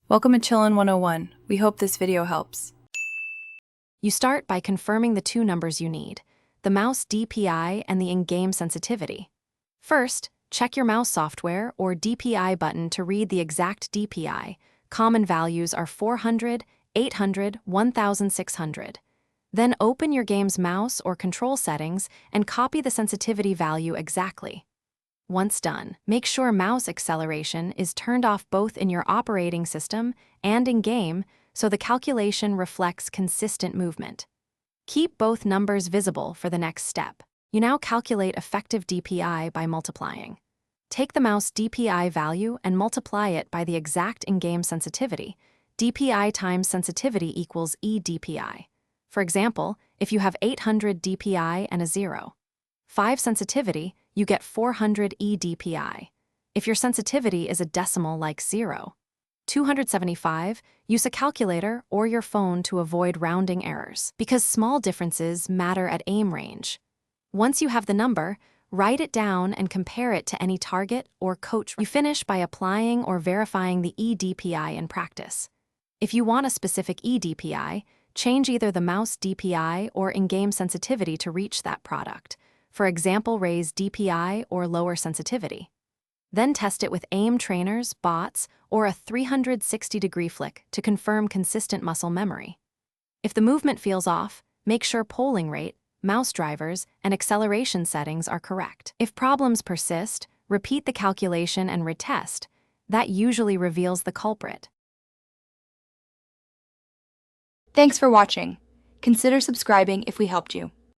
Welcome to Chillin' 101. We hope this video helps. You start by confirming the two numbers you need, the mouse DPI and the in-game sensitivity. First, check your mouse software or DPI button to read the exact DPI. Common values are 400, 800, 1600. Then open your game's mouse or control settings and copy the sensitivity value exactly. Once done, make sure mouse acceleration is turned off both in your operating system and in-game so the calculation reflects consistent movement. Keep both numbers visible for the next step. You now calculate effective DPI by multiplying. Take the mouse DPI value and multiply it by the exact in-game sensitivity. DPI times sensitivity equals eDPI. For example, if you have 800 DPI and a 0. 5 sensitivity, you get 400 eDPI. If your sensitivity is a decimal like 0. 275, use a calculator or your phone to avoid rounding errors, because small differences matter at aim range. Once you have the number, write it down and compare it to any target or coach. You finish by applying or verifying the eDPI in practice. If you want a specific eDPI, change either the mouse DPI or in-game sensitivity to reach that product. For example, raise DPI or lower sensitivity. Then test it with aim trainers, bots, or a 360-degree flick to confirm consistent muscle memory. If the movement feels off, make sure polling rate, mouse drivers, and acceleration settings are correct. If problems persist, repeat the calculation and retest. That usually reveals the culprit. Thanks for watching. Consider subscribing if we helped you.